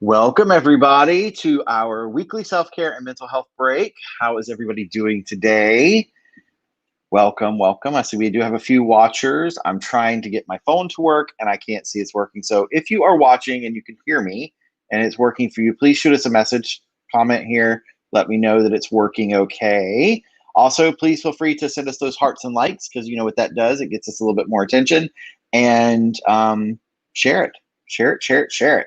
Welcome, everybody, to our weekly self-care and mental health break. How is everybody doing today? Welcome, welcome. I see we do have a few watchers. I'm trying to get my phone to work, and I can't see it's working. So if you are watching and you can hear me and it's working for you, please shoot us a message, comment here. Let me know that it's working okay. Also, please feel free to send us those hearts and likes because you know what that does. It gets us a little bit more attention. And share it, share it, share it, share it.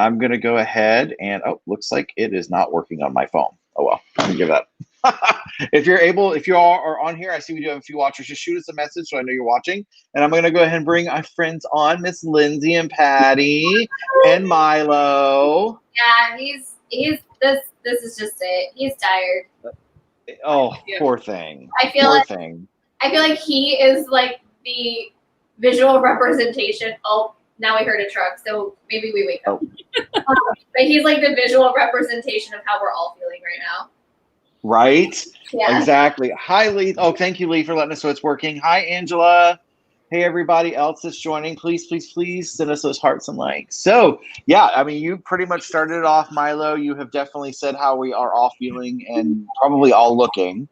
I'm going to go ahead and, looks like it is not working on my phone. Oh, well, let me give that. If you all are on here, I see we do have a few watchers. Just shoot us a message so I know you're watching. And I'm going to go ahead and bring our friends on, Miss Lindsey and Patty and Milo. Yeah, this is just it. He's tired. Oh, poor thing. I feel like he is like the visual representation. Oh, now we heard a truck, so maybe we wake up. But he's like the visual representation of how we're all feeling right now. Right? Yeah. Exactly. Hi, Lee. Oh, thank you, Lee, for letting us know it's working. Hi, Angela. Hey, everybody else that's joining. Please, please, please send us those hearts and likes. So, yeah, I mean, you pretty much started it off, Milo. You have definitely said how we are all feeling and probably all looking.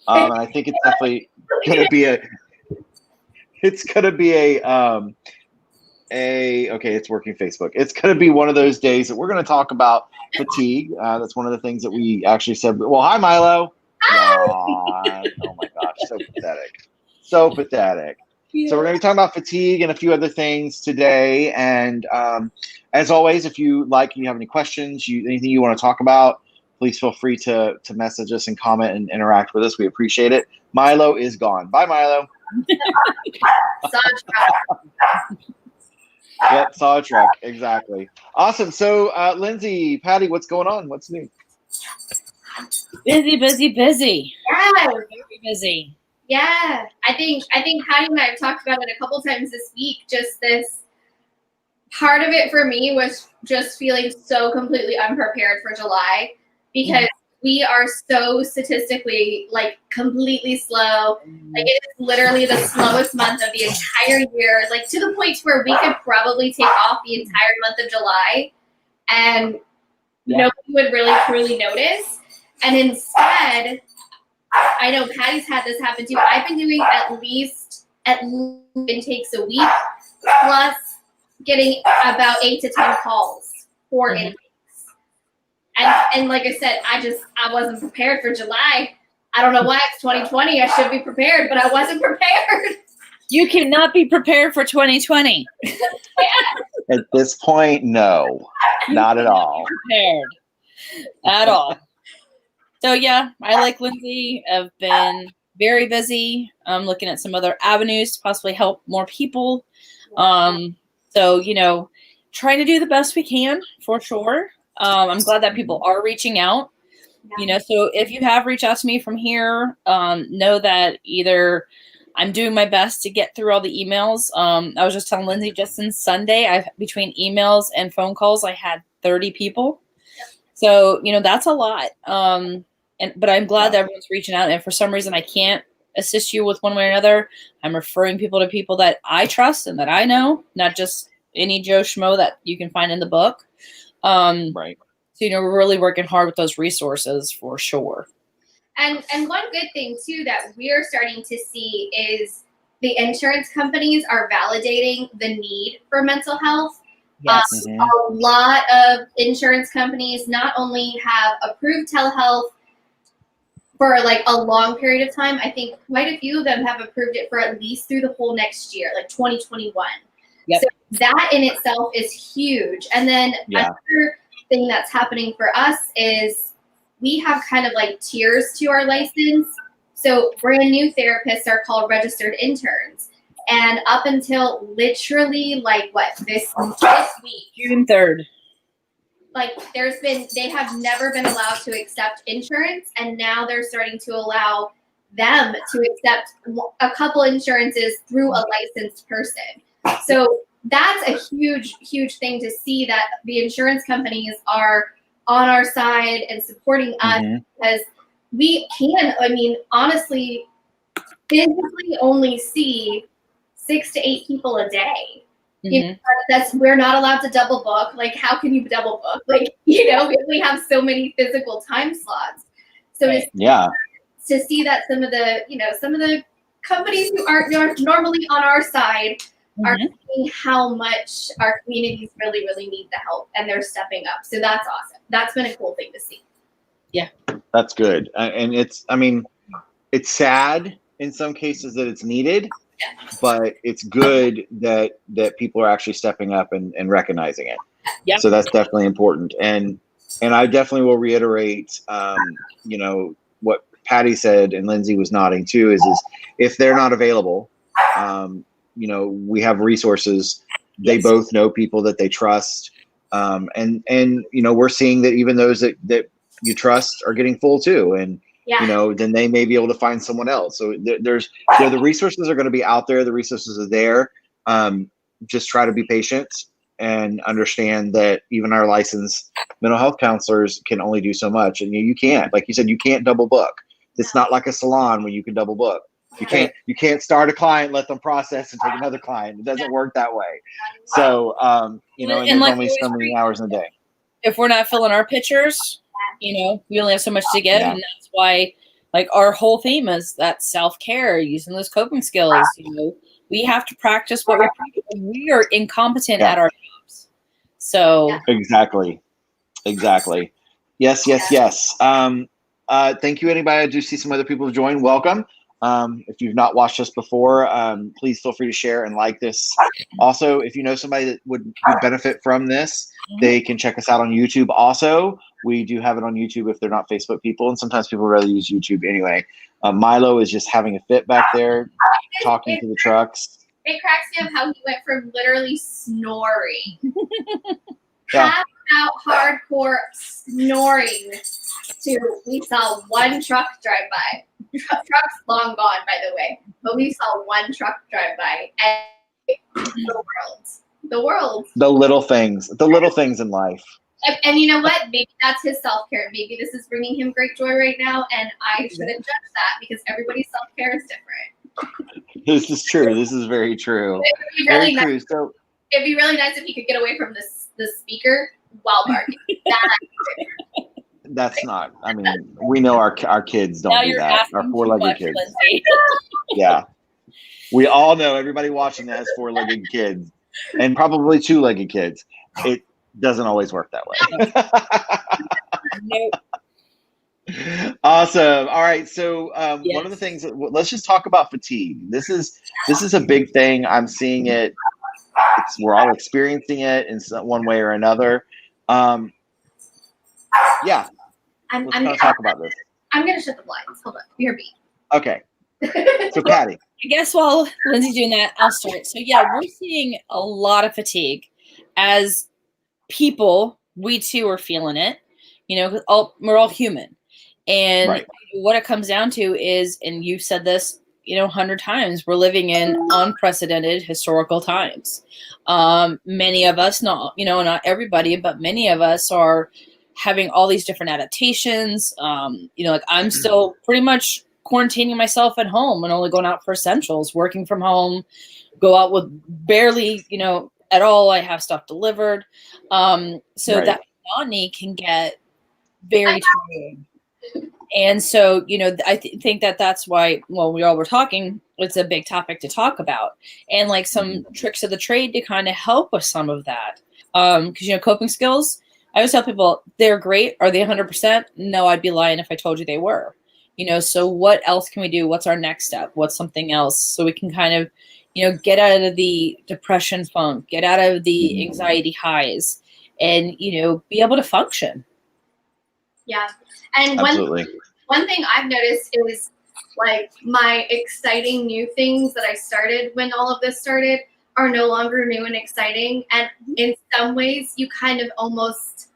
And I think it's definitely going to be okay, it's working Facebook. It's going to be one of those days that we're going to talk about fatigue. That's one of the things that we actually said. Well, hi, Milo. Oh my gosh, so pathetic. So pathetic. Yeah. So we're going to be talking about fatigue and a few other things today. And as always, if you have any questions, anything you want to talk about, please feel free to message us and comment and interact with us. We appreciate it. Milo is gone. Bye, Milo. Yep, saw a truck. Exactly. Awesome. So, Lindsey, Patty, what's going on? What's new? Busy. Yeah, very busy. Yeah, I think Patty and I have talked about it a couple times this week. Just this part of it for me was just feeling so completely unprepared for July because we are so statistically like completely slow. Like it is literally the slowest month of the entire year. Like to the point where we could probably take off the entire month of July and nobody would really truly notice. And instead, I know Patty's had this happen too. I've been doing at least intakes a week, plus getting about 8 to 10 calls for intakes. And like I said, I wasn't prepared for July. I don't know why it's 2020. I should be prepared, but I wasn't prepared. You cannot be prepared for 2020. At this point, no, not at all. Prepared at all. So yeah, I like Lindsey. I've been very busy. I'm looking at some other avenues to possibly help more people. So trying to do the best we can for sure. I'm glad that people are reaching out. So if you have reached out to me from here, know that either I'm doing my best to get through all the emails. I was just telling Lindsey just since Sunday, between emails and phone calls, I had 30 people. So, that's a lot. But I'm glad that everyone's reaching out. And for some reason, I can't assist you with one way or another. I'm referring people to people that I trust and that I know, not just any Joe Schmo that you can find in the book. Right. So, we're really working hard with those resources for sure. And one good thing, too, that we're starting to see is the insurance companies are validating the need for mental health. Yes. A lot of insurance companies not only have approved telehealth for like a long period of time, I think quite a few of them have approved it for at least through the whole next year, like 2021. Yep. So that in itself is huge. And then another thing that's happening for us is we have kind of like tiers to our license. So brand new therapists are called registered interns. And up until literally this week, June 3rd. They have never been allowed to accept insurance, and now they're starting to allow them to accept a couple insurances through a licensed person. So that's a huge, huge thing to see that the insurance companies are on our side and supporting us because we can, honestly, physically only see 6 to 8 people a day. You know, we're not allowed to double book. Like, how can you double book? Like, you know, we have so many physical time slots. So to see that some of the companies who aren't normally on our side are seeing how much our communities really, really need the help, and they're stepping up. So that's awesome. That's been a cool thing to see. Yeah, that's good. And it's sad in some cases that it's needed, but it's good that people are actually stepping up and recognizing it. Yeah. So that's definitely important. And I definitely will reiterate, you know, what Patty said, and Lindsey was nodding too, is if they're not available, you know, we have resources. They both know people that they trust. And you know, we're seeing that even those that you trust are getting full too. And, you know, then they may be able to find someone else. So the resources are going to be out there. The resources are there. Just try to be patient and understand that even our licensed mental health counselors can only do so much. And you can't, like you said, you can't double book. It's not like a salon where you can double book. You can't start a client, let them process, and take another client. It doesn't work that way. So, you know, and there's only so many hours in a day. If we're not filling our pitchers, you know, we only have so much to give. And that's why, like, our whole theme is that self-care, using those coping skills. You know, we have to practice what we preach. We are incompetent at our jobs. So exactly. Yes. Thank you, anybody. I do see some other people have joined. Welcome. If you've not watched us before, please feel free to share and like this. Also, if you know somebody that would benefit from this, they can check us out on YouTube. Also, we do have it on YouTube if they're not Facebook people, and sometimes people rather use YouTube anyway. Milo is just having a fit back there, talking to the trucks. It cracks me up how he went from literally snoring, passed out hardcore snoring, to we saw one truck drive by. Truck's long gone, by the way, but we saw one truck drive by, and the world, the little things in life. And you know what? Maybe that's his self-care. Maybe this is bringing him great joy right now, and I shouldn't judge that because everybody's self-care is different. This is true. This is very true. Very true. So it'd be really nice if he could get away from the speaker while barking. That's not. I mean, we know our kids don't do that. Our four-legged kids. Yeah, we all know. Everybody watching that has four-legged kids, and probably two-legged kids. It doesn't always work that way. Awesome. All right. So one of the things. Let's just talk about fatigue. This is a big thing. I'm seeing it. We're all experiencing it in one way or another. Yeah. I'm gonna talk about this. I'm gonna shut the blinds. Hold on. You're beat. Okay. So Patty. I guess while Lindsey's doing that, I'll start. So yeah, we're seeing a lot of fatigue. As people, we too are feeling it. You know, we're all human. And what it comes down to is, and you've said this, you know, 100 times, we're living in unprecedented historical times. Many of us, not everybody, but many of us are having all these different adaptations. You know, like I'm still pretty much quarantining myself at home and only going out for essentials, working from home, go out with barely, you know, at all. I have stuff delivered. So that monotony can get very tiring. And so, you know, I think that's why, well, we all were talking, it's a big topic to talk about, and like some tricks of the trade to kind of help with some of that. Because, you know, coping skills, I always tell people they're great. Are they 100%? No, I'd be lying if I told you they were. You know, so what else can we do? What's our next step? What's something else? So we can kind of, you know, get out of the depression funk, get out of the anxiety highs, and, you know, be able to function. Yeah. And one thing I've noticed is like my exciting new things that I started when all of this started are no longer new and exciting. And in some ways you kind of almost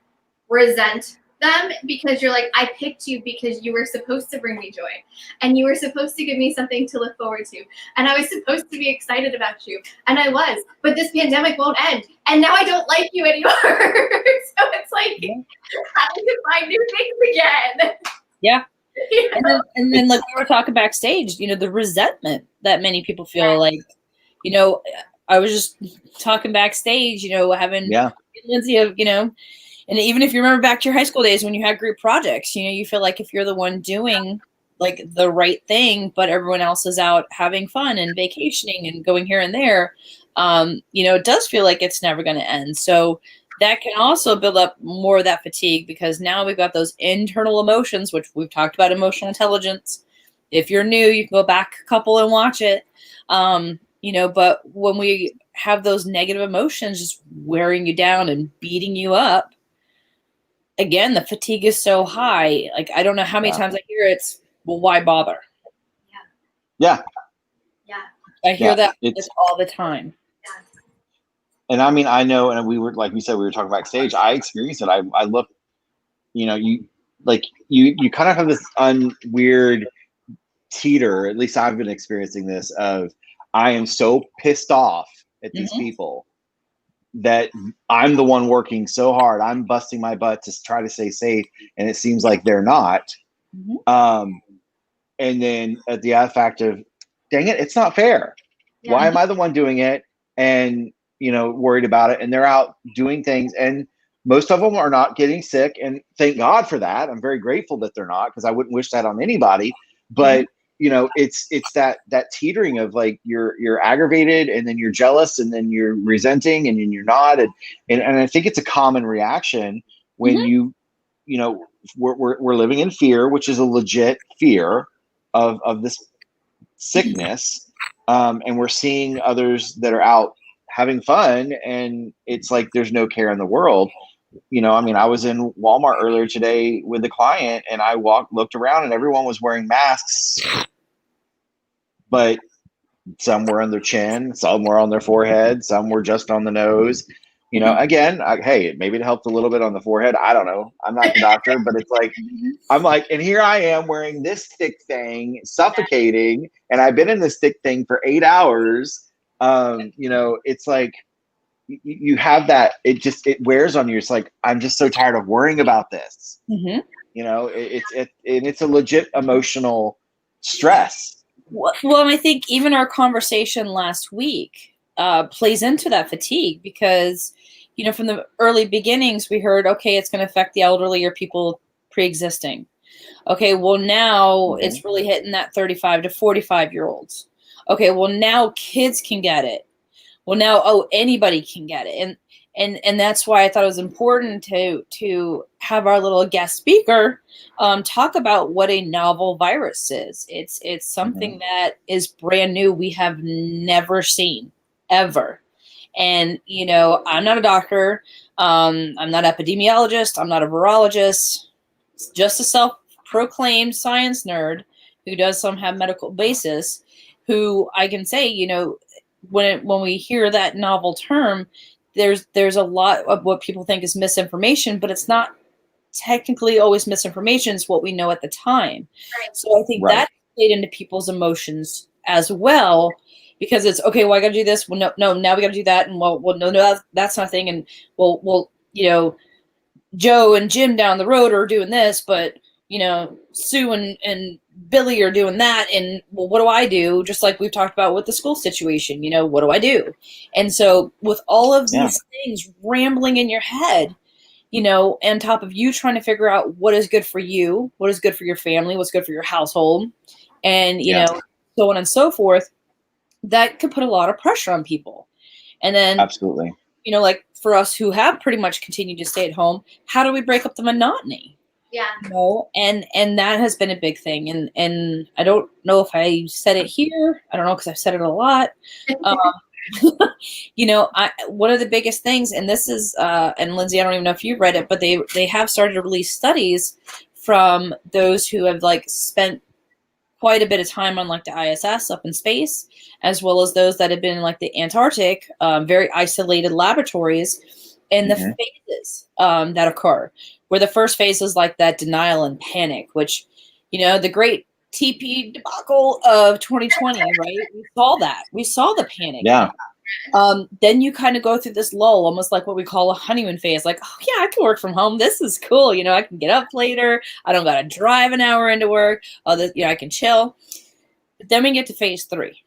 resent them because you're like, I picked you because you were supposed to bring me joy and you were supposed to give me something to look forward to. And I was supposed to be excited about you. And I was, but this pandemic won't end. And now I don't like you anymore. So it's like, having to find new things again. Yeah. And then like we were talking backstage, you know, the resentment that many people feel like, you know, I was just talking backstage, having Lindsey, and even if you remember back to your high school days when you had group projects, you feel like if you're the one doing like the right thing, but everyone else is out having fun and vacationing and going here and there, it does feel like it's never going to end. So that can also build up more of that fatigue, because now we've got those internal emotions, which we've talked about emotional intelligence. If you're new, you can go back a couple and watch it. But when we have those negative emotions just wearing you down and beating you up, again, the fatigue is so high. Like, I don't know how many times I hear it's, well, why bother? Yeah. I hear that all the time. And I mean, I know, and we were, like we said, we were talking backstage. I experienced it. I look, you kind of have this weird teeter. At least I've been experiencing this of, I am so pissed off at these people that I'm the one working so hard. I'm busting my butt to try to stay safe, and it seems like they're not. And then at the fact of, dang it, it's not fair. Why am I the one doing it? And worried about it, and they're out doing things, and most of them are not getting sick, and thank God for that. I'm very grateful that they're not, because I wouldn't wish that on anybody. But it's that teetering of, like, you're aggravated, and then you're jealous, and then you're resenting, and then you're not, and I think it's a common reaction when we're living in fear, which is a legit fear of this sickness, and we're seeing others that are out having fun, and it's like there's no care in the world. I was in Walmart earlier today with a client, and I looked around, and everyone was wearing masks, but some were on their chin, some were on their forehead, some were just on the nose. Again, hey, maybe it helped a little bit on the forehead. I don't know. I'm not the doctor, but it's like, I'm like, and here I am wearing this thick thing, suffocating, and I've been in this thick thing for 8 hours. It's like you have that, it wears on you. It's like, I'm just so tired of worrying about this. It's a legit emotional stress. Well, I think even our conversation last week plays into that fatigue, because from the early beginnings we heard, okay, it's going to affect the elderly or people pre-existing. Okay, well, now it's really hitting that 35 to 45 year olds. Okay, well, now kids can get it. Well, now, anybody can get it. And that's why I thought it was important to have our little guest speaker talk about what a novel virus is. It's something that is brand new. We have never seen, ever. And, I'm not a doctor. I'm not an epidemiologist. I'm not a virologist. It's just a self-proclaimed science nerd who does some have medical basis, who I can say, when we hear that novel term, there's a lot of what people think is misinformation, but it's not technically always misinformation. It's what we know at the time. Right. So I think that played into people's emotions as well, because it's, okay, well, I got to do this. Well, no, now we got to do that. And well, no, that's not a thing. And well, Joe and Jim down the road are doing this, but Sue and Billy are doing that. And well, what do I do? Just like we've talked about with the school situation, what do I do? And so with all of these things rambling in your head, on top of you trying to figure out what is good for you, what is good for your family, what's good for your household, and, so on and so forth, that could put a lot of pressure on people. And then, absolutely, like for us who have pretty much continued to stay at home, how do we break up the monotony? Yeah. And that has been a big thing. And I don't know if I said it here. I don't know, because I've said it a lot. One of the biggest things, and this is, and Lindsey, I don't even know if you read it, but they have started to release studies from those who have spent quite a bit of time on the ISS up in space, as well as those that have been in the Antarctic, very isolated laboratories, and the phases that occur, where the first phase is that denial and panic, which, the great TP debacle of 2020, right? We saw the panic. Yeah. Then you kind of go through this lull, almost like what we call a honeymoon phase. Oh yeah, I can work from home. This is cool. I can get up later. I don't got to drive an hour into work. I can chill. But then we get to phase 3.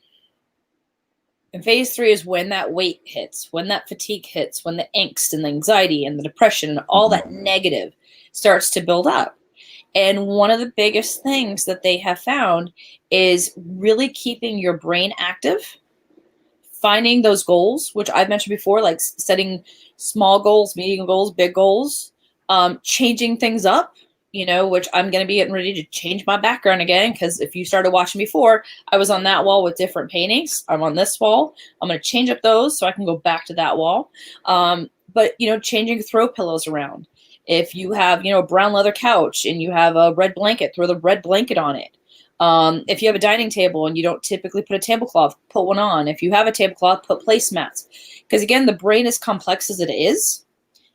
And phase 3 is when that weight hits, when that fatigue hits, when the angst and the anxiety and the depression and all that negative starts to build up. And one of the biggest things that they have found is really keeping your brain active, finding those goals, which I've mentioned before, like setting small goals, medium goals, big goals, changing things up, which I'm going to be getting ready to change my background again. Because if you started watching before, I was on that wall with different paintings. I'm on this wall. I'm going to change up those so I can go back to that wall. But, changing throw pillows around. If you have, a brown leather couch and you have a red blanket, throw the red blanket on it. If you have a dining table and you don't typically put a tablecloth, put one on. If you have a tablecloth, put placemats. Because again, the brain, as complex as it is,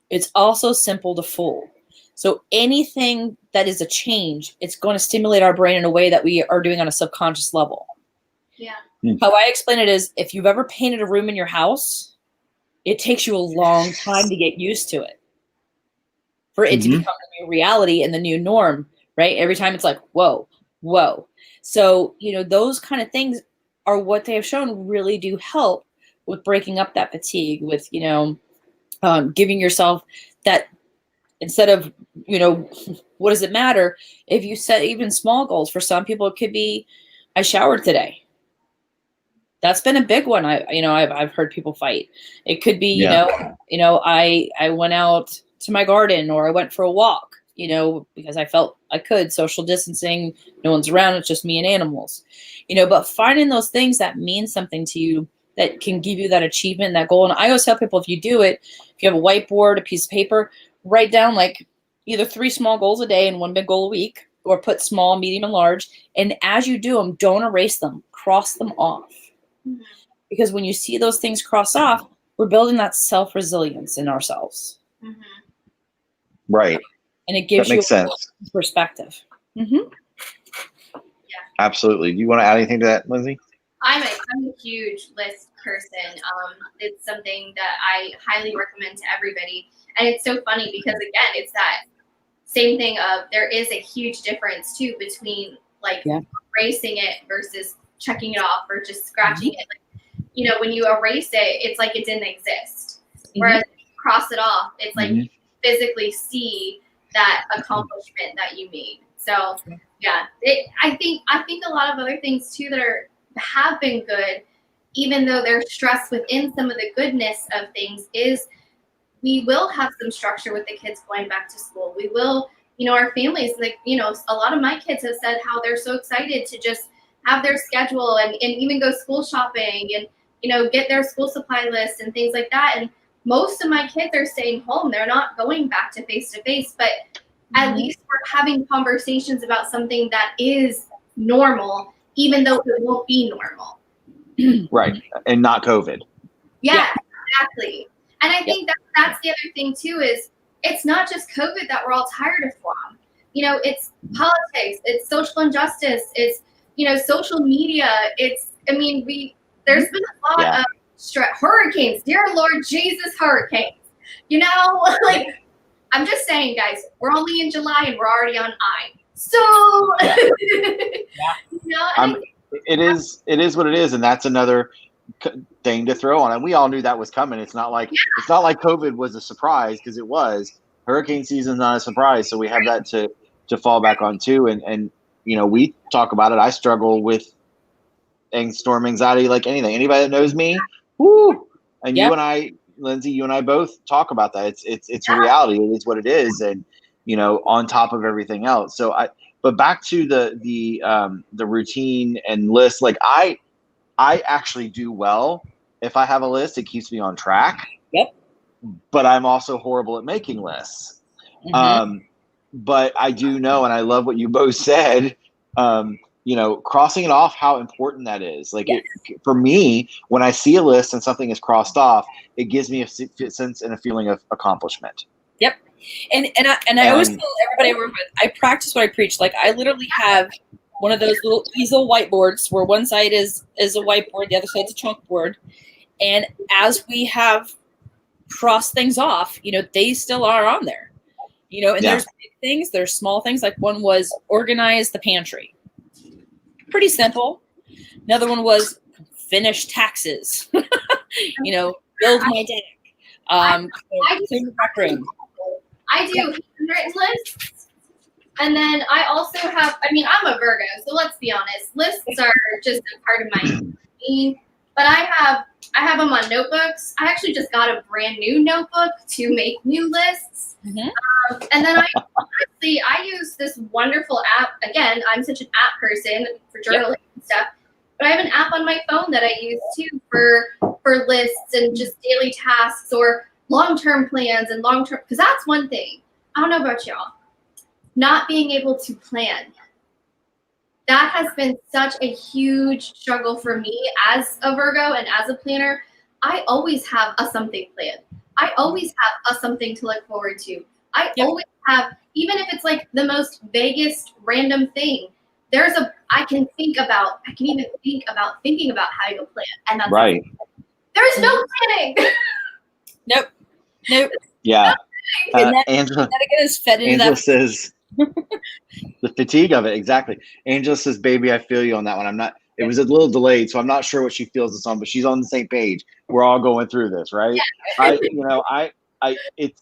it's also simple to fool. So anything that is a change, it's going to stimulate our brain in a way that we are doing on a subconscious level. Yeah. How I explain it is, if you've ever painted a room in your house, it takes you a long time to get used to it. For it to become the new reality and the new norm, right? Every time it's like, whoa, whoa. So, those kind of things are what they have shown really do help with breaking up that fatigue, with, giving yourself that, instead of, what does it matter? If you set even small goals, for some people, it could be, I showered today. That's been a big one. I've heard people fight. It could be, I went out to my garden, or I went for a walk, because I felt I could. Social distancing, no one's around, it's just me and animals, but finding those things that mean something to you, that can give you that achievement, that goal. And I always tell people, if you do it, if you have a whiteboard, a piece of paper, write down like either 3 small goals a day and 1 big goal a week, or put small, medium, and large. And as you do them, don't erase them, cross them off. Mm-hmm. Because when you see those things cross off, we're building that self-resilience in ourselves. Mm-hmm. Right. And it gives you sense. Perspective. Mm-hmm. Yeah. Absolutely. Do you want to add anything to that, Lindsey? I'm a huge list person. It's something that I highly recommend to everybody. And it's so funny because, again, it's that same thing of, there is a huge difference too between erasing it versus checking it off or just scratching it. Like, when you erase it, it's like it didn't exist. Whereas if you cross it off, it's like you physically see that accomplishment that you made. So yeah, I think a lot of other things too that have been good, even though there's stress within some of the goodness of things, is we will have some structure with the kids going back to school. We will, our families, a lot of my kids have said how they're so excited to just have their schedule and even go school shopping and, get their school supply list and things like that. And most of my kids are staying home. They're not going back to face-to-face, but at least we're having conversations about something that is normal, even though it won't be normal. Right. And not COVID. Yeah. Exactly. And I think that's the other thing too, is it's not just COVID that we're all tired of from. It's politics, it's social injustice, it's, social media. There's been a lot of hurricanes, dear Lord Jesus, hurricanes. I'm just saying, guys, we're only in July and we're already on I. So, it is what it is. And that's another thing to throw on it. We all knew that was coming. It's not like COVID was a surprise, because it was. Hurricane season is not a surprise, so we have that to fall back on too. And we talk about it. I struggle with storm anxiety like anything. Anybody that knows me, whoo. And you and I, Lindsey, you and I both talk about that. It's a reality. It is what it is, and on top of everything else. But back to the routine and list. Like I actually do well if I have a list. It keeps me on track. Yep. But I'm also horrible at making lists. But I do know, and I love what you both said. Crossing it off, how important that is. Like for me, when I see a list and something is crossed off, it gives me a sense and a feeling of accomplishment. Yep. And I always tell everybody I work with, I practice what I preach. Like I literally have one of those little easel whiteboards where one side is a whiteboard, the other side's a chalkboard. And as we have crossed things off, they still are on there. And there's big things, there's small things. Like one was organize the pantry. Pretty simple. Another one was finish taxes, build my deck, clean the back room. I do handwritten lists. And then I also have, I'm a Virgo, so let's be honest. Lists are just a part of my routine. But I have them on notebooks. I actually just got a brand new notebook to make new lists. Mm-hmm. And then I use this wonderful app. Again, I'm such an app person for journaling and stuff. But I have an app on my phone that I use too for lists and just daily tasks or long-term plans and long-term, because that's one thing. I don't know about y'all. Not being able to plan. That has been such a huge struggle for me as a Virgo and as a planner. I always have a something planned. I always have a something to look forward to. I always have, even if it's like the most vaguest random thing, I can even think about thinking about how to plan. And that's right. There's no planning. Nope. Yeah. Angela, that again is fed into Angela that. Says the fatigue of it. Exactly. Angela says, baby, I feel you on that one. It was a little delayed, so I'm not sure what she feels this on, but she's on the same page. We're all going through this, right? Yeah.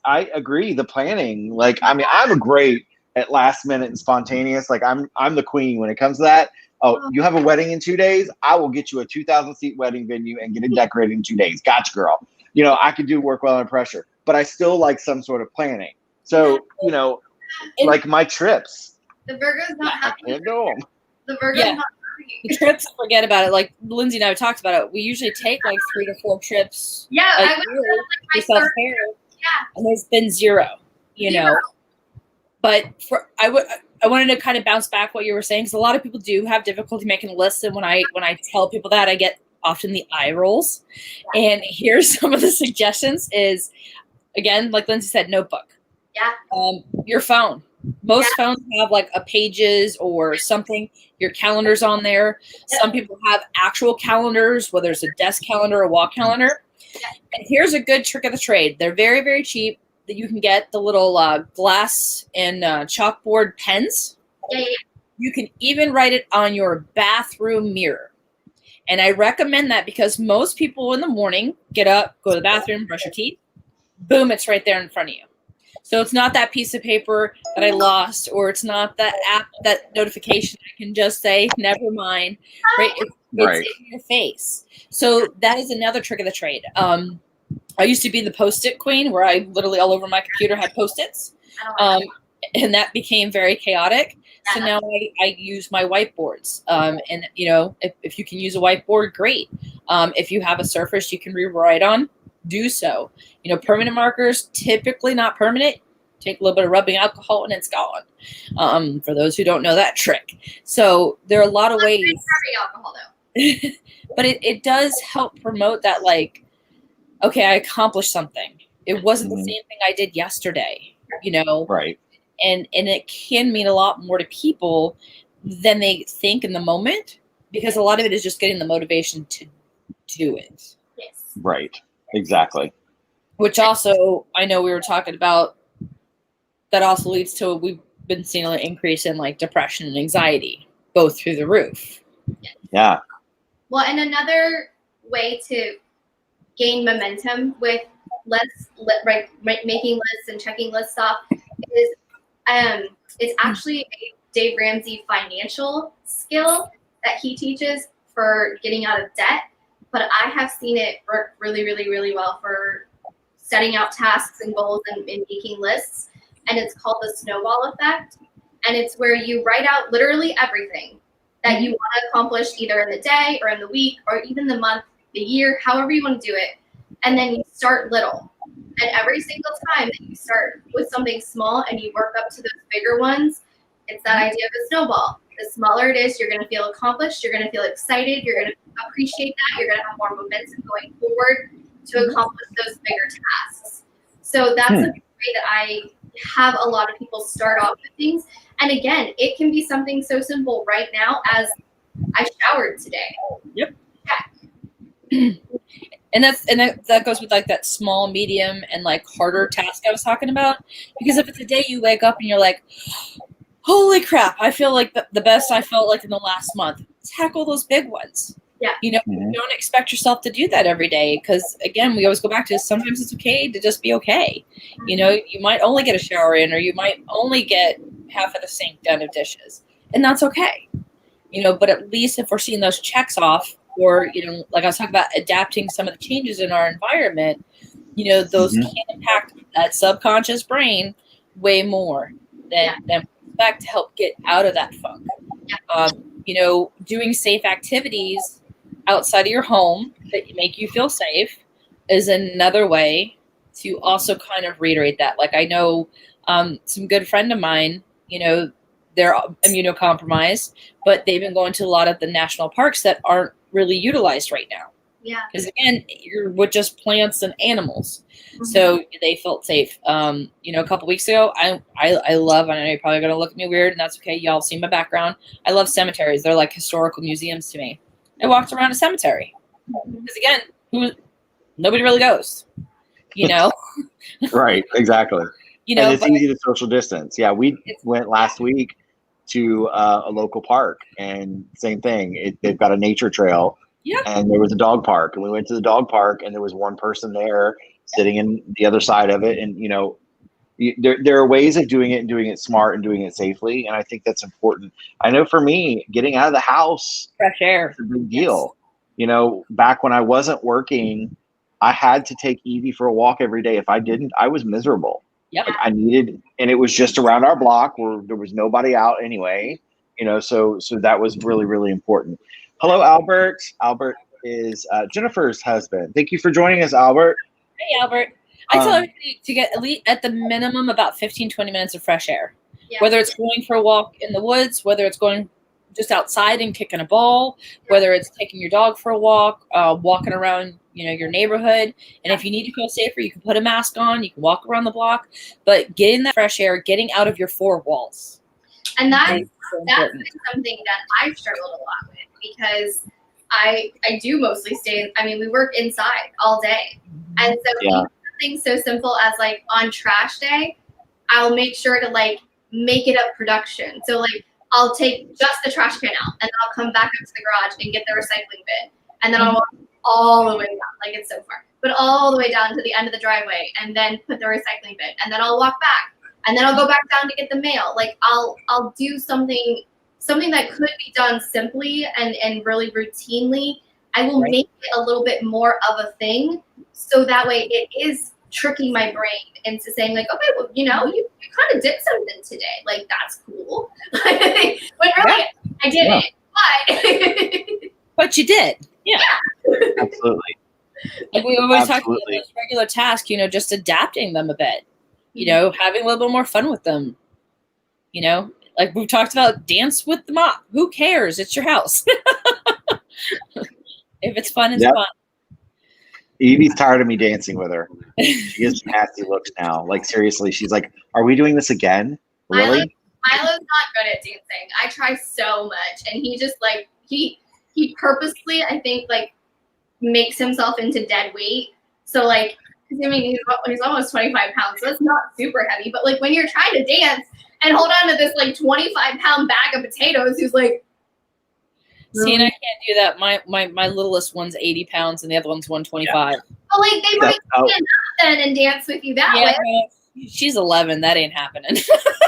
I agree. The planning, I'm great at last minute and spontaneous. Like I'm the queen when it comes to that. Oh, you have a wedding in 2 days? I will get you a 2,000 seat wedding venue and get it decorated in 2 days. Gotcha, girl. I could do work well under pressure, but I still like some sort of planning. So, like my trips. The Virgo's not happy. I can't do them. The Virgo's not happy. The trips, forget about it. Like Lindsey and I talked about it. We usually take like 3 to 4 trips. Yeah, I would for self-care. And there's been zero, But I wanted to kind of bounce back what you were saying, because a lot of people do have difficulty making a list, and when I tell people that, I get often the eye rolls. Yeah. And here's some of the suggestions: is again, like Lindsey said, notebook. Yeah. Your phone. Most phones have like a Pages or something. Your calendar's on there. Yeah. Some people have actual calendars, whether it's a desk calendar or wall calendar. Yeah. And here's a good trick of the trade. They're very, very cheap. That you can get the little glass and chalkboard pens. Yeah. You can even write it on your bathroom mirror. And I recommend that because most people in the morning get up, go to the bathroom, brush your teeth. Boom, it's right there in front of you. So it's not that piece of paper that I lost, or it's not that app, that notification. I can just say, never mind. Right? It's in your face. So that is another trick of the trade. I used to be the Post-it queen, where I literally all over my computer had Post-its. And that became very chaotic. So now I use my whiteboards. And, if you can use a whiteboard, great. If you have a surface you can rewrite on, do so. Permanent markers, typically not permanent. Take a little bit of rubbing alcohol and it's gone. For those who don't know that trick. So there are a lot of ways. Rubbing alcohol, though. But it does help promote that, like, okay, I accomplished something. It wasn't the same thing I did yesterday, Right. And it can mean a lot more to people than they think in the moment, because a lot of it is just getting the motivation to do it. Yes. Right. Exactly. Which also, I know we were talking about, that also leads to, we've been seeing an increase in like depression and anxiety, both through the roof. Yeah. Well, and another way to gain momentum with making lists and checking lists off is it's actually a Dave Ramsey financial skill that he teaches for getting out of debt. But I have seen it work really, really, really well for setting out tasks and goals and making lists. And it's called the Snowball Effect. And it's where you write out literally everything that you want to accomplish, either in the day or in the week or even the month, the year, however you want to do it. And then you start little. And every single time that you start with something small and you work up to those bigger ones, it's that idea of a snowball. The smaller it is, you're going to feel accomplished. You're going to feel excited. You're going to appreciate that. You're going to have more momentum going forward to accomplish those bigger tasks. So that's a way that I have a lot of people start off with things. And again, it can be something so simple right now as I showered today. Yep. Yeah. And that goes with like that small, medium, and like harder task I was talking about. Because if it's a day you wake up and you're like, holy crap, I feel like the best I felt like in the last month. Tackle those big ones. Yeah. You know, don't expect yourself to do that every day because, again, we always go back to sometimes it's okay to just be okay. You know, you might only get a shower in, or you might only get half of the sink done of dishes, and that's okay. You know, but at least if we're seeing those checks off, or, you know, like I was talking about adapting some of the changes in our environment, you know, those can impact that subconscious brain way more than we expect to help get out of that funk. You know, doing safe activities outside of your home that make you feel safe is another way to also kind of reiterate that. Like, I know some good friend of mine, you know, they're immunocompromised, but they've been going to a lot of the national parks that aren't really utilized right now. Yeah. Because, again, you're with just plants and animals. So they felt safe. You know, a couple weeks ago, I love, I know you're probably going to look at me weird, and that's okay. Y'all see my background. I love cemeteries. They're like historical museums to me. I walked around a cemetery. Because, again, nobody really goes, you know? Right, exactly. You know, and it's easy to social distance. Yeah, we went last week to a local park, and same thing. They've got a nature trail, and there was a dog park, and we went to the dog park, and there was one person there sitting in the other side of it, and you know, there are ways of doing it and doing it smart and doing it safely, and I think that's important. I know for me, getting out of the house, fresh air, is a big deal. You know, back when I wasn't working, I had to take Evie for a walk every day. If I didn't, I was miserable. Yep. Like, I needed, and it was just around our block where there was nobody out anyway, you know, so that was really, really important. Hello, Albert. Albert is Jennifer's husband. Thank you for joining us, Albert. Hey, Albert. I tell everybody to get at least at the minimum about 15, 20 minutes of fresh air, whether it's going for a walk in the woods, whether it's going just outside and kicking a ball, whether it's taking your dog for a walk, walking around, you know, your neighborhood. And if you need to feel safer, you can put a mask on, you can walk around the block, but getting that fresh air, getting out of your four walls. And that's something that I've struggled a lot with, because I do mostly stay, I mean, we work inside all day. And so even something so simple as like on trash day, I'll make sure to like make it a production. So like I'll take just the trash can out, and then I'll come back up to the garage and get the recycling bin. And then I'll walk all the way down, like it's so far, but all the way down to the end of the driveway, and then put the recycling bin. And then I'll walk back, and then I'll go back down to get the mail. Like I'll do something that could be done simply and really routinely. I will make it a little bit more of a thing, so that way it is tricking my brain into saying like, okay, well, you know, you kind of did something today. Like, that's cool. When really I didn't, but you did. Yeah. Absolutely. Like we always talk about those regular tasks, you know, just adapting them a bit, you know, having a little bit more fun with them. You know, like we've talked about, dance with the mop. Who cares? It's your house. If it's fun, it's fun. Evie's tired of me dancing with her. She gives nasty looks now. Like, seriously, she's like, are we doing this again? Really? Milo's not good at dancing. I try so much, and he just like he purposely, I think, like makes himself into dead weight. So like, I mean, he's almost 25 pounds, so it's not super heavy. But like when you're trying to dance and hold on to this like 25-pound bag of potatoes, he's like, see, and I can't do that. My littlest one's 80 pounds and the other one's 125. But like they might stand up then and dance with you that way. She's 11. That ain't happening.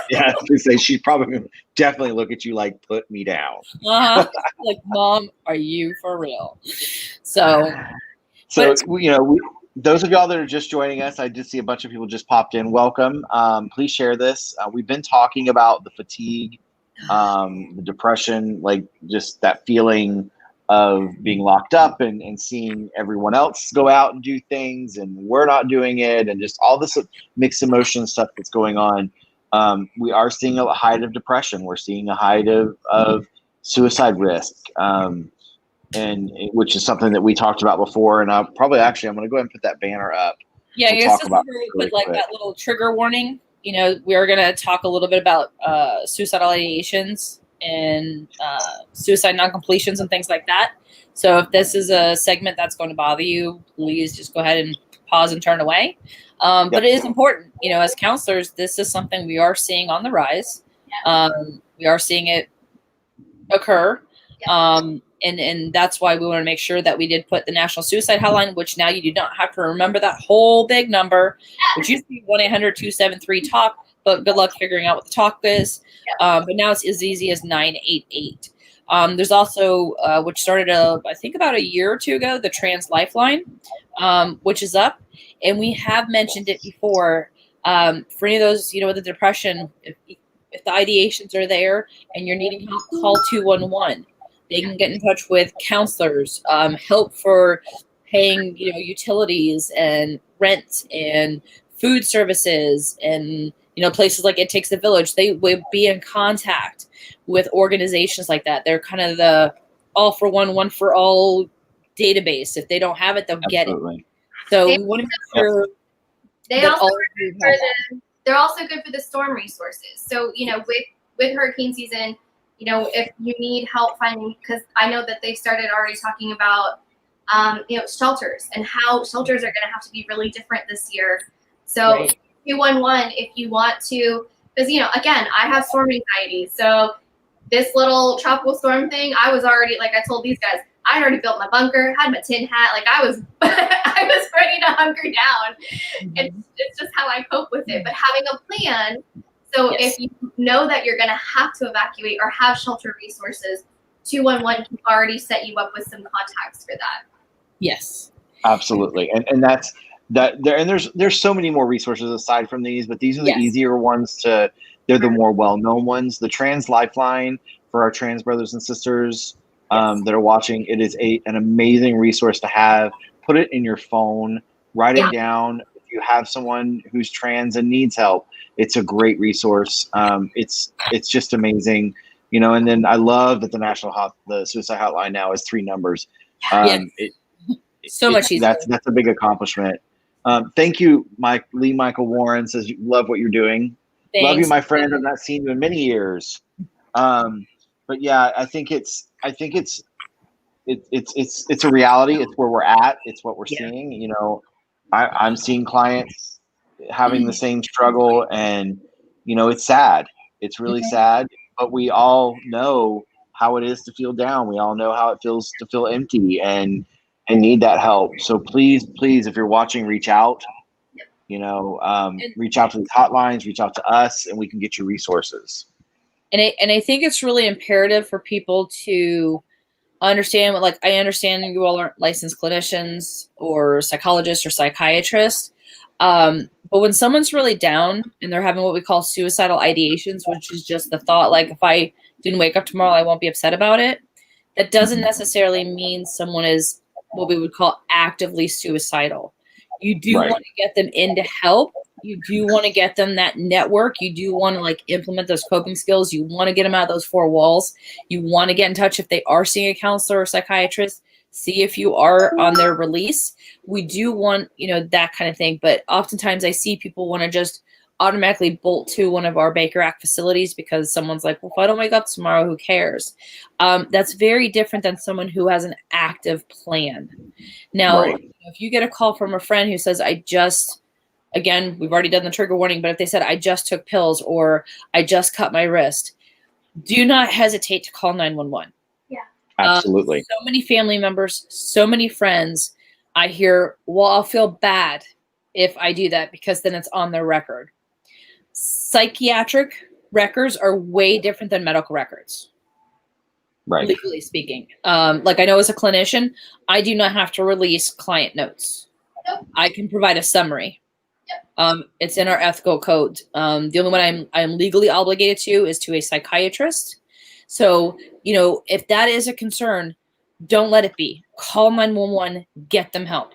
Yeah, I was gonna say, she's probably gonna definitely look at you like, put me down. Like, Mom, are you for real? So you know, those of y'all that are just joining us, I did see a bunch of people just popped in. Welcome. Please share this. We've been talking about the fatigue, the depression, like just that feeling of being locked up and seeing everyone else go out and do things and we're not doing it, and just all this mixed emotion stuff that's going on. We are seeing a height of depression. We're seeing a height of suicide risk, and which is something that we talked about before. And I'm going to go ahead and put that banner up. Yeah, I guess we put like that little trigger warning. You know, we are going to talk a little bit about suicidal ideations and suicide non-completions and things like that. So if this is a segment that's going to bother you, please just go ahead and pause and turn away. But it is important, you know, as counselors, this is something we are seeing on the rise. We are seeing it occur. And that's why we want to make sure that we did put the National Suicide Hotline, which now you do not have to remember that whole big number, which used to be 1-800-273-TALK, but good luck figuring out what the talk is. But now it's as easy as 988. There's also, which started, I think about a year or two ago, the Trans Lifeline, which is up. And we have mentioned it before. For any of those, with the depression, if the ideations are there and you're needing help, call 211. They can get in touch with counselors, help for paying, utilities and rent and food services and, places like It Takes a Village. They would be in contact with organizations like that. They're kind of the all for one for all database. If they don't have it, they'll get it. So we want to make sure they're also good for the storm resources. So, with hurricane season, if you need help finding, because I know that they started already talking about, shelters and how shelters are going to have to be really different this year. So 211, if you want to, because, again, I have storm anxiety. So this little tropical storm thing, I was already, like I told these guys, I already built my bunker, had my tin hat. Like I was ready to hunker down. It's just how I cope with it. But having a plan, so if you know that you're going to have to evacuate or have shelter resources, 211 can already set you up with some contacts for that. Yes, absolutely. And that's that there. And there's so many more resources aside from these, but these are the easier ones they're the more well-known ones. The Trans Lifeline for our trans brothers and sisters that are watching, it is an amazing resource to have. Put it in your phone, write it down. If you have someone who's trans and needs help, it's a great resource. It's just amazing, and then I love that the suicide hotline now is 3 numbers. So much easier. That's a big accomplishment. Thank you, Lee Michael Warren says, love what you're doing. Thanks. Love you, my friend. I've not seen you in many years. But yeah, I think it's a reality. It's where we're at. It's what we're seeing. I'm seeing clients having the same struggle, and it's sad. It's really sad. But we all know how it is to feel down. We all know how it feels to feel empty and need that help. So please, if you're watching, reach out. Reach out to these hotlines. Reach out to us, and we can get you resources. And I think it's really imperative for people to understand I understand you all aren't licensed clinicians or psychologists or psychiatrists. But when someone's really down and they're having what we call suicidal ideations, which is just the thought, like, if I didn't wake up tomorrow, I won't be upset about it. That doesn't necessarily mean someone is what we would call actively suicidal. You do want to get them into help. You do want to get them that network. You do want to implement those coping skills. You want to get them out of those 4 walls. You want to get in touch if they are seeing a counselor or psychiatrist. See if you are on their release. We do want, that kind of thing. But oftentimes I see people want to just automatically bolt to one of our Baker Act facilities because someone's like, well, if I don't wake up tomorrow, who cares? That's very different than someone who has an active plan. Now, if you get a call from a friend who says, again, we've already done the trigger warning, but if they said, I just took pills or I just cut my wrist, do not hesitate to call 911. Yeah, absolutely. So many family members, so many friends, I hear, well, I'll feel bad if I do that because then it's on their record. Psychiatric records are way different than medical records. Right. Legally speaking. I know as a clinician, I do not have to release client notes. Nope. I can provide a summary. Yep. It's in our ethical code. The only one I'm legally obligated to is to a psychiatrist. So, if that is a concern, don't let it be. Call 911, get them help.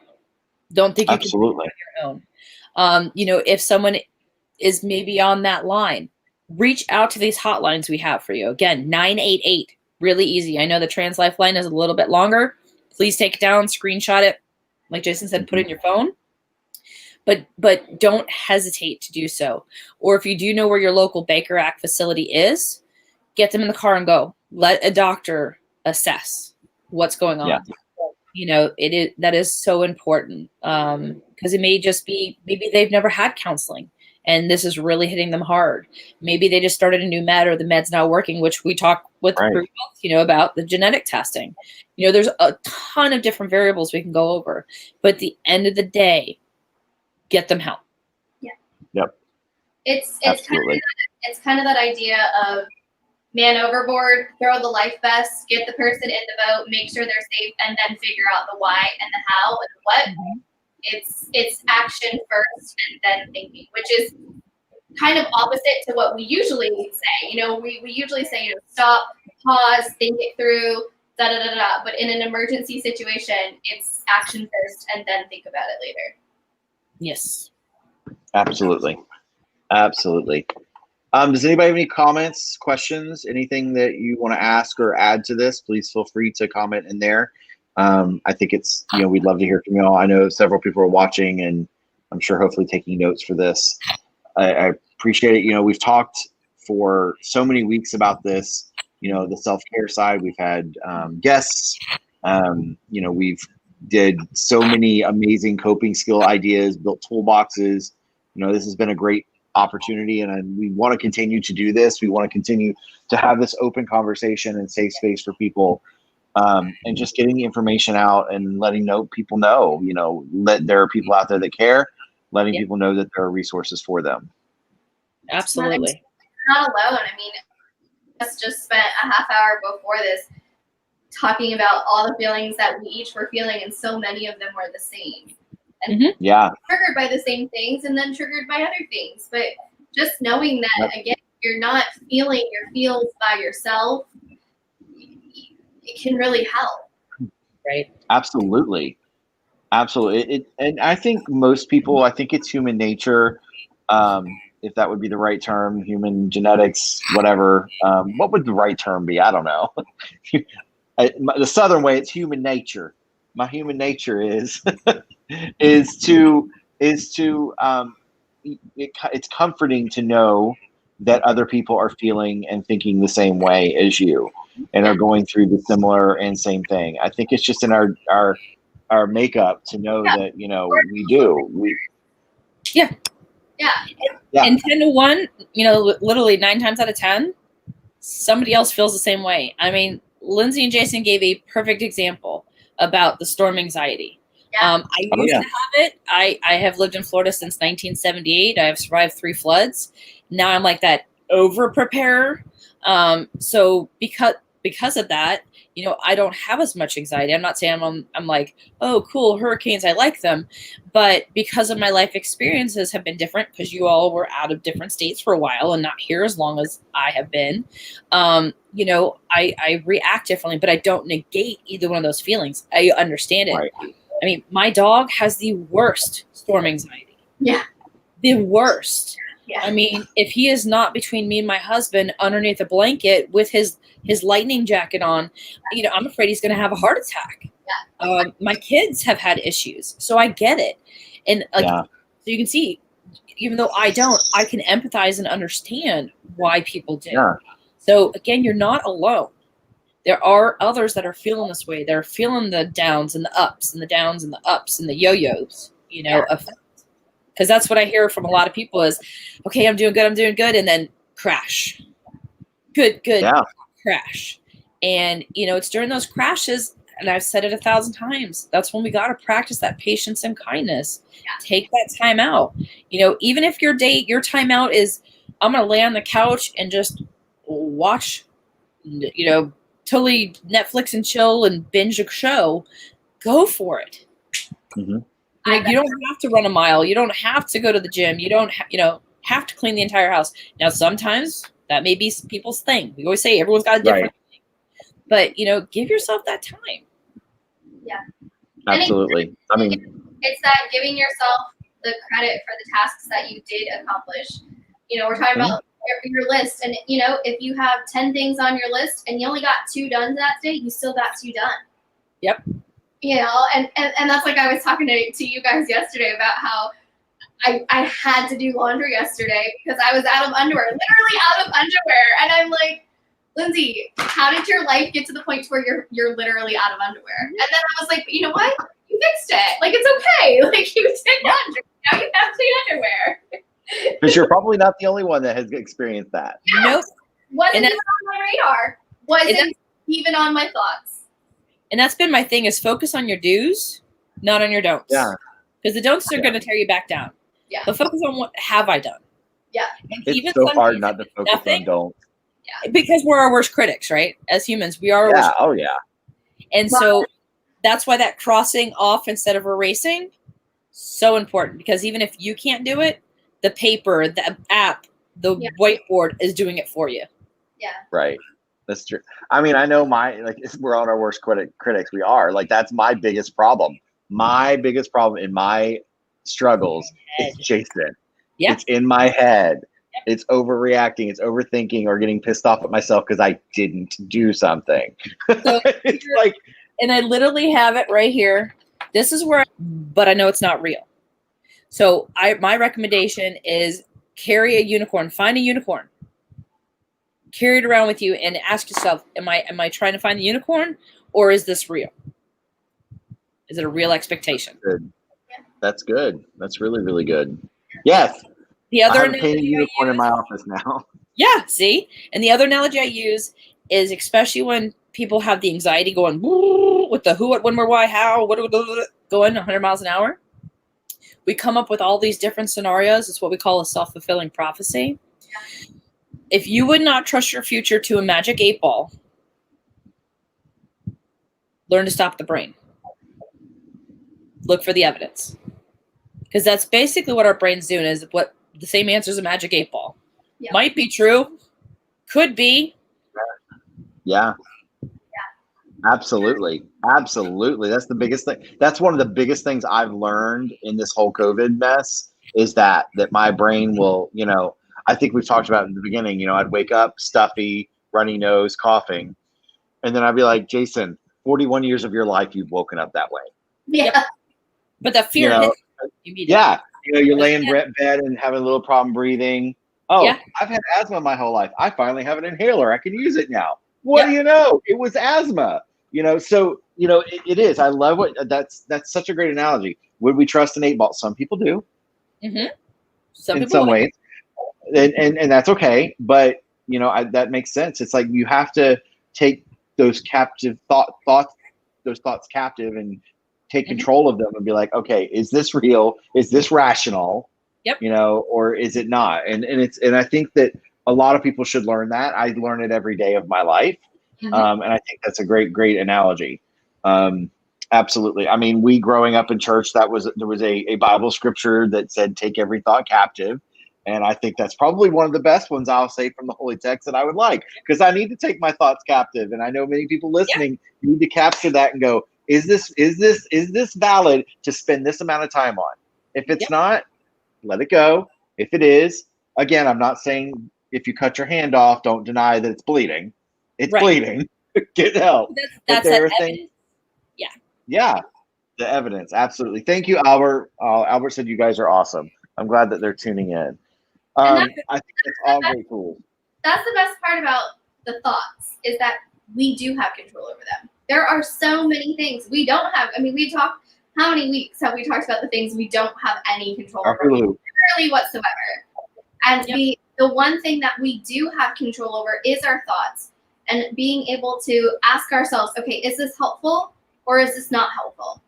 Don't think you can do it on your own. If someone is maybe on that line, reach out to these hotlines we have for you. Again, 988, really easy. I know the Trans Lifeline is a little bit longer. Please take it down, screenshot it. Like Jason said, put it in your phone. But don't hesitate to do so. Or if you do know where your local Baker Act facility is, get them in the car and go. Let a doctor assess what's going on. Yeah. That is so important because it may just be maybe they've never had counseling. and this is really hitting them hard. Maybe they just started a new med or the med's not working, which we talk with Right. group health, about the genetic testing. There's a ton of different variables we can go over, but at the end of the day, get them help. Yeah. Yep. It's Absolutely. kind of that idea of man overboard, throw the life vest, get the person in the boat, make sure they're safe, and then figure out the why and the how and the what. Mm-hmm. It's action first and then thinking, which is kind of opposite to what we usually say. We usually say, stop, pause, think it through, da da da da. But in an emergency situation, it's action first and then think about it later. Yes. Absolutely. Absolutely. Does anybody have any comments, questions, anything that you want to ask or add to this? Please feel free to comment in there. I think it's, we'd love to hear from you all. I know several people are watching, and I'm sure hopefully taking notes for this. I appreciate it. We've talked for so many weeks about this, the self-care side. We've had guests, we've did so many amazing coping skill ideas, built toolboxes. This has been a great opportunity, and we want to continue to do this. We want to continue to have this open conversation and safe space for people, and just getting the information out and letting people know, that there are people out there that care, letting people know that there are resources for them. Absolutely. You're not alone. I mean, I just spent a half hour before this talking about all the feelings that we each were feeling, and so many of them were the same. And triggered by the same things and then triggered by other things. But just knowing that, again, you're not feeling your feels by yourself, it can really help. Right. Absolutely. Absolutely. And I think most people, it's human nature, if that would be the right term, human genetics, whatever. What would the right term be? I don't know. The Southern way, it's human nature. My human nature is it's comforting to know that other people are feeling and thinking the same way as you and are going through the similar and same thing. I think it's just in our makeup to know that, we do. Yeah. And 10 to 1, literally 9 times out of 10, somebody else feels the same way. I mean, Lindsey and Jason gave a perfect example about the storm anxiety. I used to have it. I have lived in Florida since 1978. I have survived 3 floods. Now I'm like that over preparer. So because of that, I don't have as much anxiety. I'm not saying I'm like, oh, cool, hurricanes, I like them. But because of my life experiences have been different, because you all were out of different states for a while and not here as long as I have been, I react differently, but I don't negate either one of those feelings. I understand it. Right. I mean, my dog has the worst storm anxiety. Yeah. The worst. Yeah. I mean, if he is not between me and my husband underneath a blanket with his lightning jacket on, I'm afraid he's going to have a heart attack. Yeah. My kids have had issues, so I get it. And so you can see, even though I don't, I can empathize and understand why people do. Yeah. So again, you're not alone. There are others that are feeling this way. They're feeling the downs and the ups and the downs and the ups and the yo-yos, because that's what I hear from a lot of people is, okay, I'm doing good. And then crash. Good. Yeah. Crash. And, it's during those crashes, and I've said it 1,000 times, that's when we got to practice that patience and kindness. Yeah. Take that time out. Even if your time out is, I'm going to lay on the couch and just watch, totally Netflix and chill and binge a show, go for it. Mm-hmm. You don't have to run a mile. You don't have to go to the gym. You don't have to clean the entire house. Now, sometimes that may be people's thing. We always say everyone's got a different thing. But, give yourself that time. Yeah. Absolutely. It's that giving yourself the credit for the tasks that you did accomplish. We're talking about your list. And, if you have 10 things on your list and you only got 2 done that day, you still got 2 done. Yep. And that's like I was talking to you guys yesterday about how I had to do laundry yesterday because I was out of underwear, literally out of underwear. And I'm like, Lindsey, how did your life get to the point where you're literally out of underwear? And then I was like, you know what? You fixed it. Like, it's okay. Like, you did laundry. Now you have clean underwear. Because you're probably not the only one that has experienced that. Nope. Wasn't even on my radar. Wasn't even on my thoughts. And that's been my thing, is focus on your do's, not on your don'ts. Yeah. Because the don'ts are going to tear you back down. Yeah. But focus on what have I done. Yeah. And It's so hard not to focus on don'ts. Yeah. Because we're our worst critics, right? As humans, we are our worst critics. Oh, yeah. And so that's why that crossing off instead of erasing, so important. Because even if you can't do it, the paper, the app, the whiteboard is doing it for you. Yeah. Right. That's true. I mean, I know we're on our worst critics. We are. Like, that's my biggest problem. My biggest problem in my struggles is Jason. Yeah. It's in my head. Yep. It's overreacting. It's overthinking or getting pissed off at myself because I didn't do something. So it's like, and I literally have it right here. This is where, but I know it's not real. So my recommendation is carry a unicorn. Find a unicorn. Carry it around with you and ask yourself, am I trying to find the unicorn, or is this real? Is it a real expectation? Good. That's good. That's really, really good. Yes. The other I have a painted unicorn in my office now. Yeah, see? And the other analogy I use is, especially when people have the anxiety going with the who, what, when, where, why, how, going 100 miles an hour. We come up with all these different scenarios. It's what we call a self-fulfilling prophecy. If you would not trust your future to a magic 8-ball, learn to stop the brain. Look for the evidence. Because that's basically what our brain's doing, is what the same answer as a magic 8-ball. Yeah. Might be true. Could be. Yeah. Absolutely. Absolutely. That's the biggest thing. That's one of the biggest things I've learned in this whole COVID mess, is that my brain will, I think we've talked about it in the beginning, I'd wake up stuffy, runny nose, coughing. And then I'd be like, Jason, 41 years of your life, you've woken up that way. Yeah. But the fear hits you immediately. Yeah. You're laying in bed and having a little problem breathing. Oh, yeah. I've had asthma my whole life. I finally have an inhaler. I can use it now. What do you know? It was asthma. So it is. I love that's such a great analogy. Would we trust an 8-ball? Some people do. Mm-hmm. In some ways. And that's okay. But that makes sense. It's like you have to take those captive thoughts captive and take control of them and be like, okay, is this real? Is this rational? Yep. Or is it not? And I think that a lot of people should learn that. I learn it every day of my life. Mm-hmm. And I think that's a great analogy. Absolutely. I mean, growing up in church, there was a Bible scripture that said, take every thought captive. And I think that's probably one of the best ones I'll say from the Holy Text that I would like, because I need to take my thoughts captive. And I know many people listening need to capture that and go, is this valid to spend this amount of time on? If it's not, let it go. If it is, again, I'm not saying if you cut your hand off, don't deny that it's bleeding. It's bleeding. Get help. That's evidence. Yeah. The evidence. Absolutely. Thank you, Albert. Albert said you guys are awesome. I'm glad that they're tuning in. I think that's all very cool. That's the best part about the thoughts, is that we do have control over them. There are so many things we don't have. I mean, how many weeks have we talked about the things we don't have any control over? Literally whatsoever. And the one thing that we do have control over is our thoughts, and being able to ask ourselves, okay, is this helpful or is this not helpful?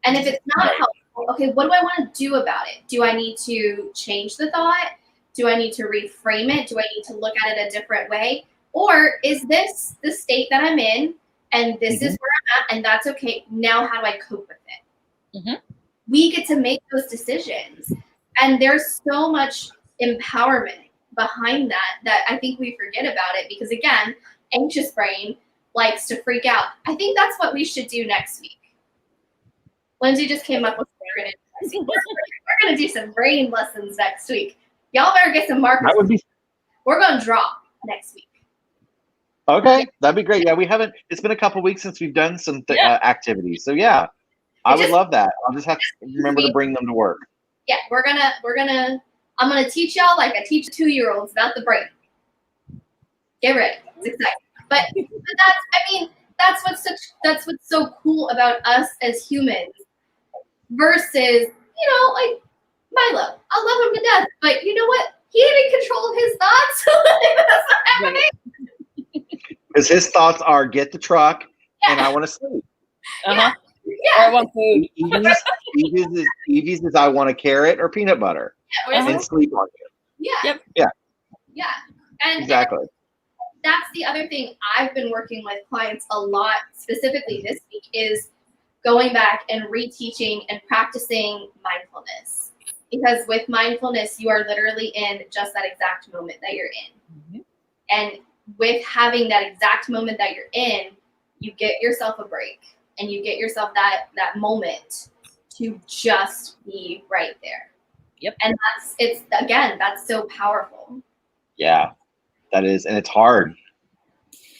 And if it's not helpful, okay, what do I want to do about it? Do I need to change the thought? Do I need to reframe it? Do I need to look at it a different way? Or is this the state that I'm in, and this is where I'm at, and that's okay? Now, how do I cope with it? Mm-hmm. We get to make those decisions. And there's so much empowerment behind that I think we forget about it, because, again, anxious brain likes to freak out. I think that's what we should do next week. Lindsay just came up with what we're going to do. We're going to do some brain lessons next week. Y'all better get some markers. We're going to draw next week. Okay, that'd be great. Yeah, it's been a couple weeks since we've done some activities. So I would love that. I'll just have to remember to bring them to work. Yeah, I'm going to teach y'all like I teach 2-year-olds about the brain. Get ready. It's exciting. But that's what's so cool about us as humans versus, Milo, I love him to death, but you know what? He ain't in control of his thoughts. That's not happening. Because his thoughts are get the truck and I want to sleep. Uh-huh. Yeah. Or I want food. Evie's is I want a carrot or peanut butter and sleep on it. Yeah. Yep. Yeah. And Exactly. that's the other thing I've been working with clients a lot, specifically this week, is going back and reteaching and practicing mindfulness. Because with mindfulness, you are literally in just that exact moment that you're in. Mm-hmm. And with having that exact moment that you're in, you get yourself a break and you get yourself that moment to just be right there. Yep. And that's so powerful. Yeah, that is. And it's hard.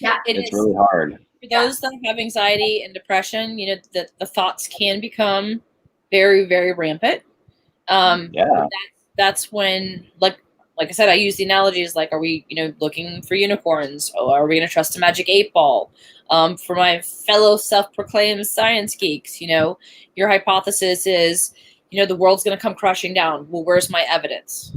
Yeah, it's really hard. For those that have anxiety and depression, the thoughts can become very, very rampant. That's when, like I said, I use the analogies like, are we, looking for unicorns? Or are we going to trust a magic 8-ball? For my fellow self-proclaimed science geeks, your hypothesis is, the world's going to come crashing down. Well, where's my evidence?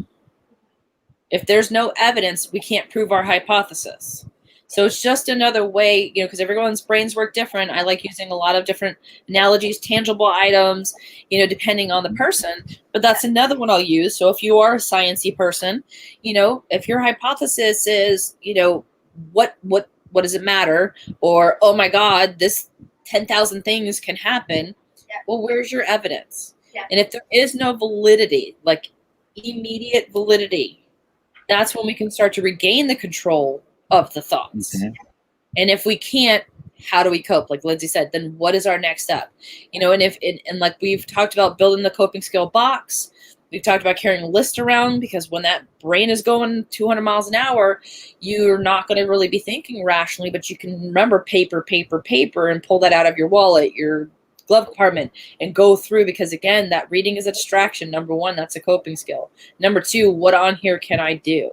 If there's no evidence, we can't prove our hypothesis. So it's just another way, because everyone's brains work different. I like using a lot of different analogies, tangible items, depending on the person. But that's another one I'll use. So if you are a sciencey person, if your hypothesis is, what does it matter? Or, oh my God, this 10,000 things can happen. Yeah. Well, where's your evidence? Yeah. And if there is no validity, like immediate validity, that's when we can start to regain the control of the thoughts. Mm-hmm. And if we can't, how do we cope? Like Lindsey said, then what is our next step? And like we've talked about building the coping skill box, we've talked about carrying a list around, because when that brain is going 200 miles an hour, you're not going to really be thinking rationally, but you can remember paper, and pull that out of your wallet, your glove compartment, and go through, because again, that reading is a distraction. Number one, that's a coping skill. Number two, what on here can I do?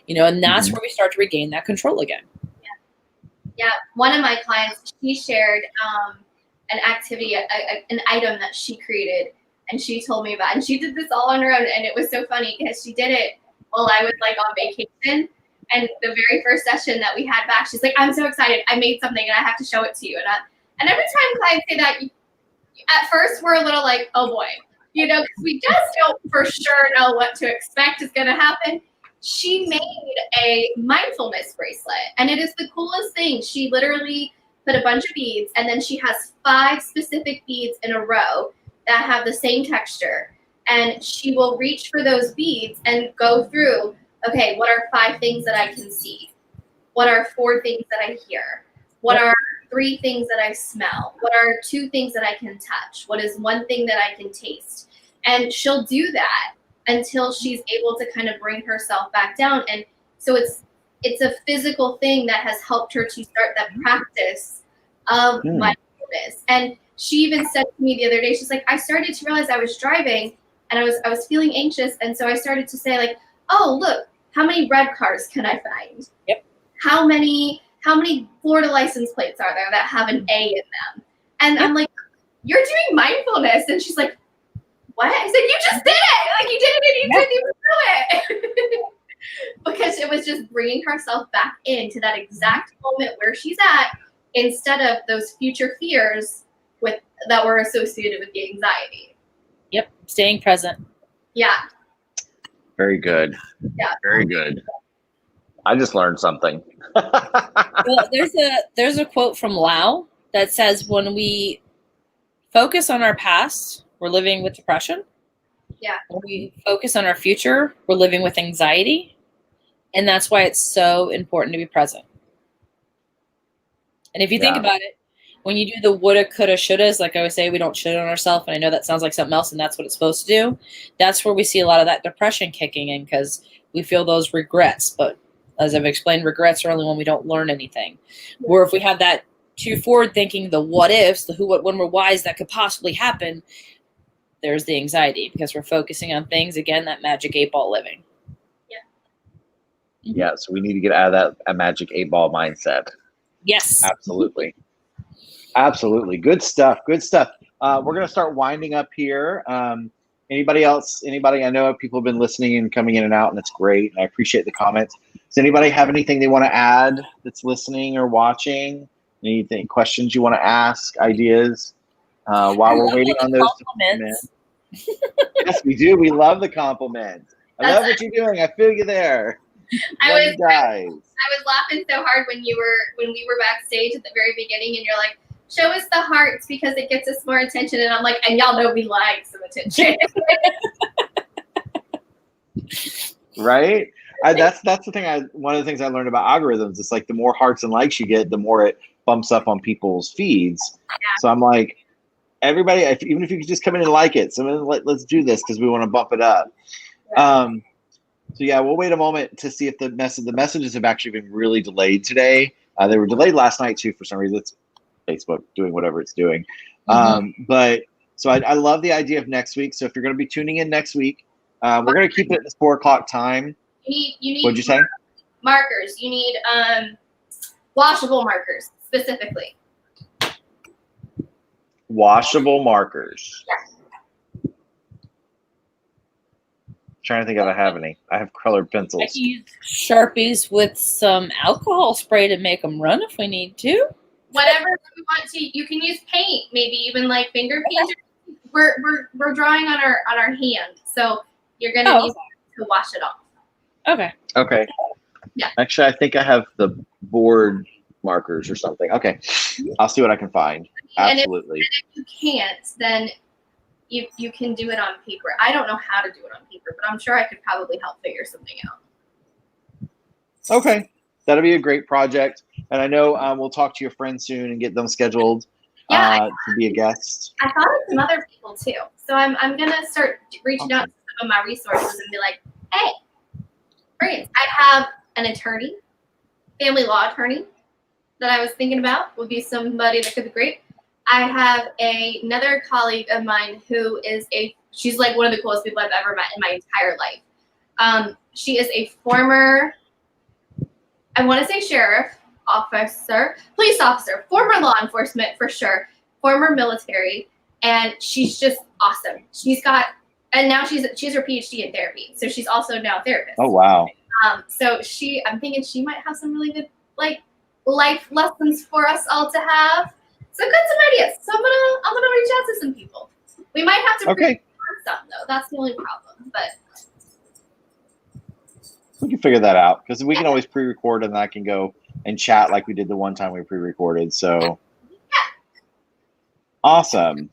And that's where we start to regain that control again. Yeah. One of my clients, she shared an activity, an item that she created, and she told me about it. And she did this all on her own, and it was so funny because she did it while I was like on vacation. And the very first session that we had back, she's like, "I'm so excited! I made something, and I have to show it to you." And every time clients say that, at first we're a little like, "Oh boy," because we just don't for sure know what to expect is going to happen. She made a mindfulness bracelet, and it is the coolest thing. She literally put a bunch of beads, and then she has 5 specific beads in a row that have the same texture, and she will reach for those beads and go through, okay, what are 5 things that I can see? What are 4 things that I hear? What are 3 things that I smell? What are 2 things that I can touch? What is 1 thing that I can taste? And she'll do that until she's able to kind of bring herself back down. And so it's a physical thing that has helped her to start that practice of mindfulness. And she even said to me the other day, she's like, I started to realize I was driving and I was feeling anxious. And so I started to say like, oh, look, how many red cars can I find? Yep. How many Florida license plates are there that have an A in them? And I'm like, you're doing mindfulness. And she's like, what? I said, you just did it. Like you did it and you didn't even do it. Because it was just bringing herself back into that exact moment where she's at, instead of those future fears that were associated with the anxiety. Yep. Staying present. Yeah. Very good. Yeah. Very good. I just learned something. Well, there's a quote from Lao that says, when we focus on our past, we're living with depression. Yeah. When we focus on our future, we're living with anxiety. And that's why it's so important to be present. And if you think about it, when you do the woulda, coulda, shouldas, like I always say, we don't should on ourselves. And I know that sounds like something else, and that's what it's supposed to do. That's where we see a lot of that depression kicking in, because we feel those regrets. But as I've explained, regrets are only when we don't learn anything. Or if we have that too forward thinking, the what ifs, the who, what, when, where, whys that could possibly happen, there's the anxiety, because we're focusing on things, again, that magic 8-ball living. Yeah, so we need to get out of that magic 8-ball mindset. Yes. Absolutely. Absolutely. Good stuff. Good stuff. We're going to start winding up here. Anybody else? Anybody? I know people have been listening and coming in and out, and that's great. And I appreciate the comments. Does anybody have anything they want to add that's listening or watching? Anything, questions you want to ask, ideas? While we're waiting on those compliments. Yes, we do. We love the compliments. I love what you're doing. I feel you there. I Love was you guys. I was laughing so hard when we were backstage at the very beginning, and you're like, show us the hearts because it gets us more attention. And I'm like, and y'all know we like some attention. Right? That's the thing. One of the things I learned about algorithms. It's like the more hearts and likes you get, the more it bumps up on people's feeds. Yeah. So I'm like, everybody, even if you could just come in and like it, so let's do this because we want to bump it up. Yeah. So yeah, we'll wait a moment to see if the messages have actually been really delayed today. They were delayed last night too for some reason. It's Facebook doing whatever it's doing. But so I love the idea of next week. So if you're going to be tuning in next week, we're going to keep it at this 4 o'clock time. You need What'd you say? Markers. You need washable markers specifically. Washable markers. Yes. Trying to think if I have any. I have colored pencils. I can use Sharpies with some alcohol spray to make them run if we need to. Whatever you want to. You can use paint, maybe even like finger paint. We're drawing on our hand, so you're gonna need to wash it off. Okay. Okay. Yeah. Actually, I think I have the board markers or something. Okay. I'll see what I can find. Absolutely. And if you can't, then you can do it on paper. I don't know how to do it on paper, but I'm sure I could probably help figure something out. Okay. That'll be a great project. And I know we'll talk to your friends soon and get them scheduled to be a guest. I thought of some other people too. So I'm going to start reaching out to some of my resources and be like, hey, friends, I have an attorney, family law attorney that I was thinking about would be somebody that could be great. I have another colleague of mine who is she's like one of the coolest people I've ever met in my entire life. She is a former, I want to say sheriff, officer, police officer, former law enforcement for sure, former military, and she's just awesome. And now she's her PhD in therapy, so she's also now a therapist. Oh wow! So I'm thinking she might have some really good life lessons for us all to have. So got some ideas. So I'm gonna reach out to some people. We might have to pre-record some though. That's the only problem, but we can figure that out because we can always pre-record and I can go and chat like we did the one time we pre-recorded. So awesome.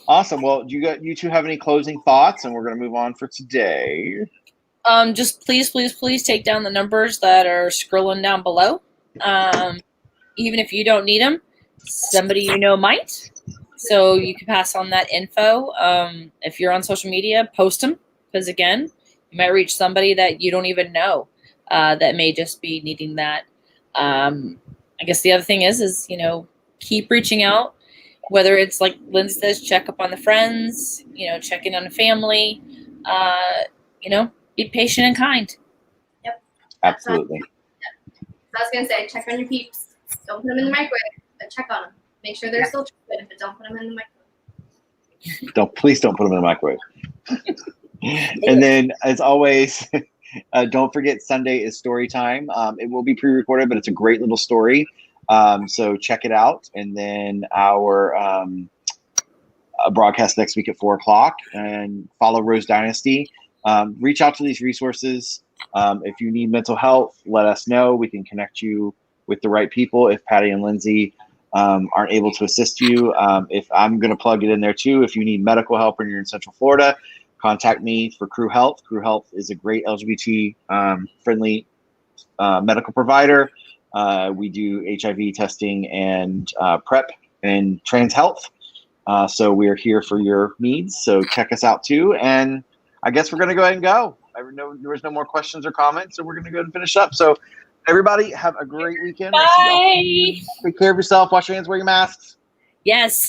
Well, do you two have any closing thoughts? And we're going to move on for today. Just please take down the numbers that are scrolling down below. Even if you don't need them, somebody you know might. So you can pass on that info. If you're on social media, post them because again, you might reach somebody that you don't even know that may just be needing that. I guess the other thing is keep reaching out. Whether it's like Lindsey says, check up on the friends, check in on the family, be patient and kind. Yep. Absolutely. Yep. I was going to say, check on your peeps. Don't put them in the microwave, but check on them. Make sure they're still good, but don't put them in the microwave. Please don't put them in the microwave. And then, as always, don't forget Sunday is story time. It will be pre-recorded, but it's a great little story. So check it out. And then our broadcast next week at 4 o'clock. And follow Rose Dynasty. Reach out to these resources. If you need mental health, let us know. We can connect you with the right people. If Patty and Lindsey aren't able to assist you, if I'm going to plug it in there too. If you need medical help and you're in Central Florida, contact me for Crew Health. Crew Health is a great LGBT friendly medical provider. We do HIV testing and PrEP and trans health. So we're here for your needs. So check us out too. And I guess we're going to go ahead and go. I know there was no more questions or comments, so we're going to go ahead and finish up. So everybody have a great weekend. Bye. Take care of yourself. Wash your hands. Wear your masks. Yes.